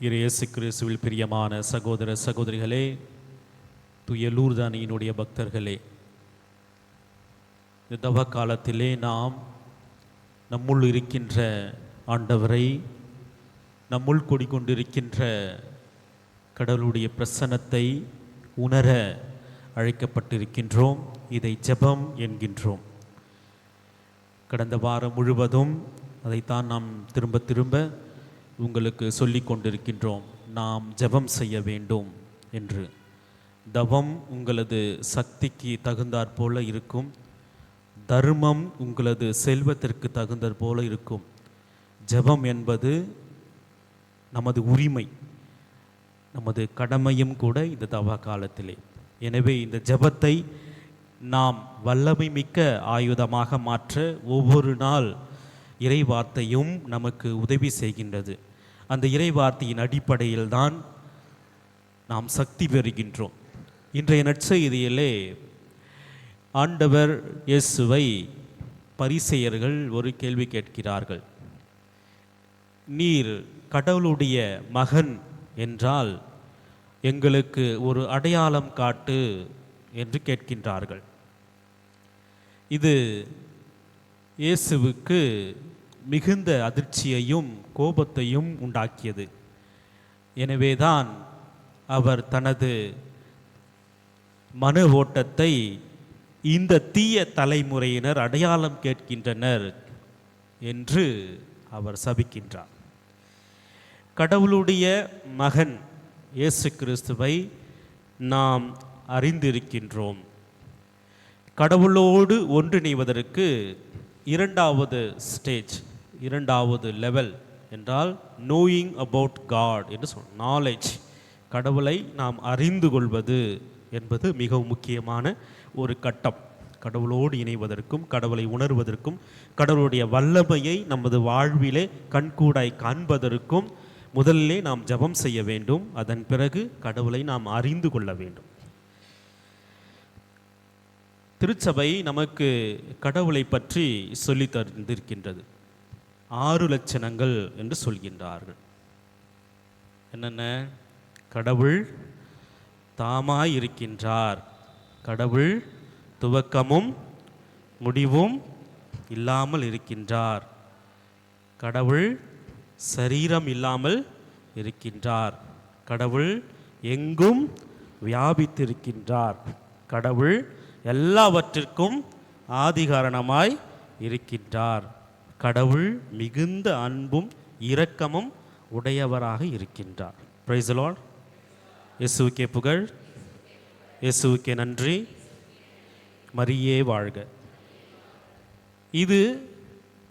இயேசு கிறிஸ்துவில் பிரியமான சகோதர சகோதரிகளே, தூய லூர்தானியினுடைய பக்தர்களே, இந்த தவ காலத்திலே நாம் நம்முள் இருக்கின்ற ஆண்டவரை, நம்முள் குடிக்கொண்டிருக்கின்ற கடவுளுடைய பிரசன்னத்தை உணர அழைக்கப்பட்டிருக்கின்றோம். இதை ஜெபம் என்கின்றோம். கடந்த வாரம் முழுவதும் அதைத்தான் நாம் திரும்ப திரும்ப உங்களுக்கு சொல்லி கொண்டிருக்கின்றோம். நாம் ஜெபம் செய்ய வேண்டும் என்று. தவம் உங்களது சக்திக்கு தகுந்தாற் போல இருக்கும். தர்மம் உங்களது செல்வத்திற்கு தகுந்தாற் போல இருக்கும். ஜெபம் என்பது நமது உரிமை, நமது கடமையும் கூட இந்த தவ காலத்திலே. எனவே இந்த ஜெபத்தை நாம் வல்லமை மிக்க ஆயுதமாக மாற்ற ஒவ்வொரு நாள் இறைவார்த்தையும் நமக்கு உதவி செய்கின்றது. அந்த இறைவார்த்தையின் அடிப்படையில் தான் நாம் சக்தி பெறுகின்றோம். இன்றைய நற்செய்தியிலே ஆண்டவர் இயேசுவை பரிசேயர்கள் ஒரு கேள்வி கேட்கிறார்கள். நீர் கடவுளுடைய மகன் என்றால் எங்களுக்கு ஒரு அடையாளம் காட்டு என்று கேட்கின்றார்கள். இது இயேசுவுக்கு மிகுந்த அதிர்ச்சியையும் கோபத்தையும் உண்டாக்கியது. எனவேதான் அவர் தனது மன ஓட்டத்தை இந்த தீய தலைமுறையினர் அடையாளம் கேட்கின்றனர் என்று அவர் சபிக்கின்றார். கடவுளுடைய மகன் இயேசு கிறிஸ்துவை நாம் அறிந்திருக்கின்றோம். கடவுளோடு ஒன்றிணைவதற்கு இரண்டாவது ஸ்டேஜ், இரண்டாவது லெவல் என்றால் நோயிங் அபவுட் காட் என்று சொல்லும் நாலேஜ். கடவுளை நாம் அறிந்து கொள்வது என்பது மிகவும் முக்கியமான ஒரு கட்டம். கடவுளோடு இணைவதற்கும் கடவுளை உணர்வதற்கும் கடவுளுடைய வல்லமையை நமது வாழ்விலே கண்கூடாய் காண்பதற்கும் முதலிலே நாம் ஜெபம் செய்ய வேண்டும். அதன் பிறகு கடவுளை நாம் அறிந்து கொள்ள வேண்டும். திருச்சபை நமக்கு கடவுளை பற்றி சொல்லி தந்திருக்கின்றது. 6 லட்சணங்கள் என்று சொல்கின்றார்கள். என்னென்ன? கடவுள் தாமாய் இருக்கின்றார், கடவுள் துவக்கமும் முடிவும் இல்லாமல் இருக்கின்றார், கடவுள் சரீரம் இல்லாமல் இருக்கின்றார், கடவுள் எங்கும் வியாபித்திருக்கின்றார், கடவுள் எல்லாவற்றிற்கும் ஆதிகாரணமாய் இருக்கின்றார், கடவுள் மிகுந்த அன்பும் இரக்கமும் உடையவராக இருக்கின்றார். Praise the Lord. இயேசுவுக்கே புகழ், இயேசுவுக்கே நன்றி, மரியே வாழ்க. இது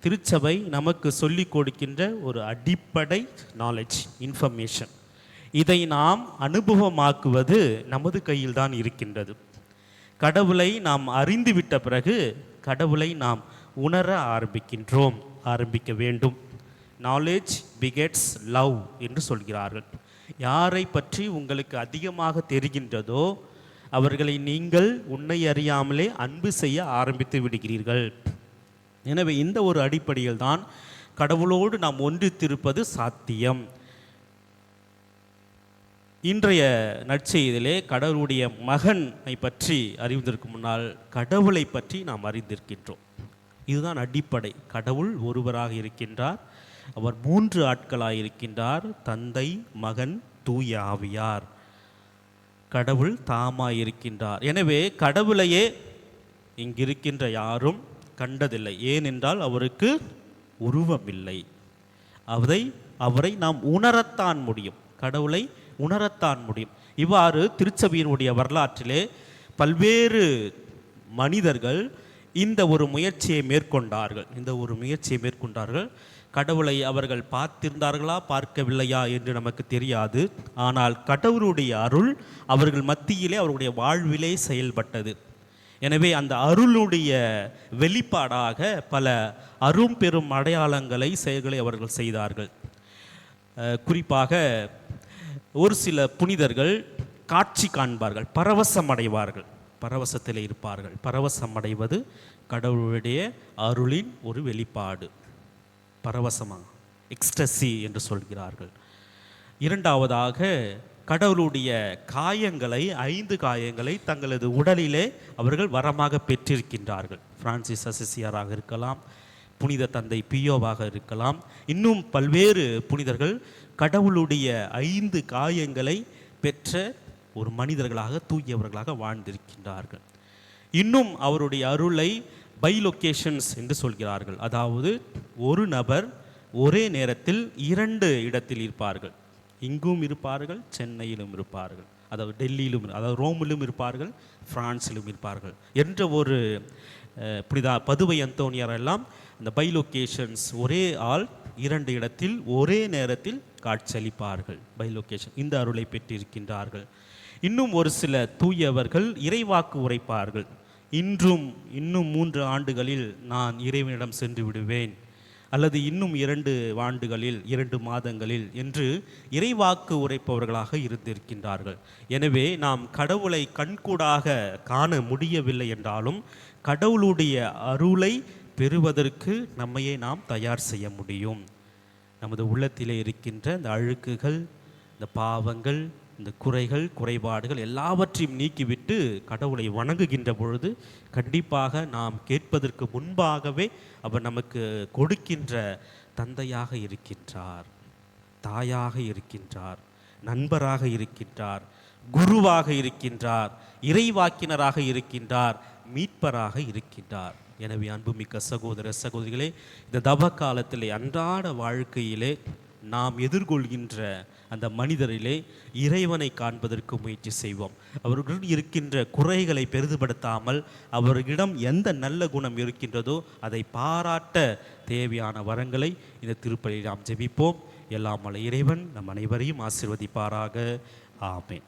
திருச்சபை நமக்கு சொல்லிக் கொடுக்கின்ற ஒரு அடிப்படை நாலேஜ், இன்ஃபர்மேஷன். இதை நாம் அனுபவமாக்குவது நமது கையில் தான் இருக்கின்றது. கடவுளை நாம் அறிந்துவிட்ட பிறகு கடவுளை நாம் உணர ஆரம்பிக்க வேண்டும். நாலேஜ் பிகெட்ஸ் லவ் என்று சொல்கிறார்கள். யாரை பற்றி உங்களுக்கு அதிகமாக தெரிகின்றதோ அவர்களை நீங்கள் உன்னை அறியாமலே அன்பு செய்ய ஆரம்பித்து விடுகிறீர்கள். எனவே இந்த ஒரு அடிப்படையில் தான் கடவுளோடு நாம் ஒன்றித்திருப்பது சாத்தியம். இன்றைய நற்செய்தியிலே கடவுளுடைய மகனை பற்றி அறிவதற்கு முன்னால் கடவுளை பற்றி நாம் அறிந்திருக்கின்றோம். இதுதான் அடிப்படை. கடவுள் ஒருவராக இருக்கின்றார். அவர் 3 ஆட்களாக இருக்கின்றார். தந்தை, மகன், தூய ஆவியார். கடவுள் தாமாய் இருக்கின்றார். எனவே கடவுளையே இங்கிருக்கின்ற யாரும் கண்டதில்லை. ஏனென்றால் அவருக்கு உருவமில்லை. அவரை நாம் உணரத்தான் முடியும். கடவுளை உணரத்தான் முடியும். இவ்வாறு திருச்சபையினுடைய வரலாற்றிலே பல்வேறு மனிதர்கள் இந்த ஒரு முயற்சியை மேற்கொண்டார்கள். கடவுளை அவர்கள் பார்த்திருந்தார்களா பார்க்கவில்லையா என்று நமக்கு தெரியாது. ஆனால் கடவுளுடைய அருள் அவர்கள் மத்தியிலே அவருடைய வாழ்விலே செயல்பட்டது. எனவே அந்த அருளுடைய வெளிப்பாடாக பல அரும்பெரும் அடையாளங்களை, செயல்களை அவர்கள் செய்தார்கள். குறிப்பாக ஒரு சில புனிதர்கள் காட்சி காண்பார்கள், பரவசம் அடைவார்கள், பரவசத்தில் இருப்பார்கள். பரவசம் அடைவது கடவுளுடைய அருளின் ஒரு வெளிப்பாடு. பரவசமாக எக்ஸ்டசி என்று சொல்கிறார்கள். இரண்டாவதாக கடவுளுடைய காயங்களை 5 காயங்களை தங்களது உடலிலே அவர்கள் வரமாக பெற்றிருக்கின்றார்கள். பிரான்சிஸ் அசிசியாராக இருக்கலாம், புனித தந்தை பியோவாக இருக்கலாம், இன்னும் பல்வேறு புனிதர்கள் கடவுளுடைய 5 காயங்களை பெற்ற ஒரு மனிதர்களாக தூயவர்களாக வாழ்ந்திருக்கின்றார்கள். இன்னும் அவருடைய அருளை பைலொகேஷன்ஸ் என்று சொல்கிறார்கள். அதாவது ஒரு நபர் ஒரே நேரத்தில் 2 இடத்தில் இருப்பார்கள். இங்கும் இருப்பார்கள், சென்னையிலும் இருப்பார்கள், அதாவது டெல்லியிலும், அதாவது ரோமிலும் இருப்பார்கள், பிரான்சிலும் இருப்பார்கள் என்ற ஒரு புனித பதுவை அந்தோனியார் எல்லாம் அந்த பைலொகேஷன்ஸ், ஒரே ஆள் 2 இடத்தில் ஒரே நேரத்தில் காட்சியளிப்பார்கள். பைலொகேஷன் இந்த அருளை பெற்றிருக்கின்றார்கள். இன்னும் ஒரு சில தூயவர்கள் இறைவாக்கு உரைப்பார்கள். இன்னும் 3 ஆண்டுகளில் நான் இறைவனிடம் சென்று விடுவேன், அல்லது இன்னும் 2 ஆண்டுகளில் 2 மாதங்களில் என்று இறைவாக்கு உரைப்பவர்களாக இருந்திருக்கின்றார்கள். எனவே நாம் கடவுளை கண்கூடாக காண முடியவில்லை என்றாலும் கடவுளுடைய அருளை பெறுவதற்கு நம்மையே நாம் தயார் செய்ய முடியும். நமது உள்ளத்திலே இருக்கின்ற இந்த அழுக்குகள், இந்த பாவங்கள், இந்த குறைகள், குறைபாடுகள் எல்லாவற்றையும் நீக்கிவிட்டு கடவுளை வணங்குகின்ற பொழுது கண்டிப்பாக நாம் கேட்பதற்கு முன்பாகவே அவர் நமக்கு கொடுக்கின்ற தந்தையாக இருக்கின்றார், தாயாக இருக்கின்றார், நண்பராக இருக்கின்றார், குருவாக இருக்கின்றார், இறைவாக்கினராக இருக்கின்றார், மீட்பராக இருக்கின்றார். எனவே அன்புமிக்க சகோதர சகோதரிகளே, இந்த தவ காலத்திலே அன்றாட வாழ்க்கையிலே நாம் எதிர்கொள்கின்ற அந்த மனிதரிலே இறைவனை காண்பதற்கு முயற்சி செய்வோம். அவர்களிடம் இருக்கின்ற குறைகளை பெரிதுபடுத்தாமல் அவர்களிடம் எந்த நல்ல குணம் இருக்கின்றதோ அதை பாராட்ட தேவையான வரங்களை இந்த திருப்பலியில் நாம் ஜெபிப்போம். எல்லாம் வல்ல இறைவன் நம் அனைவரையும் ஆசீர்வதிப்பாராக. ஆமென்.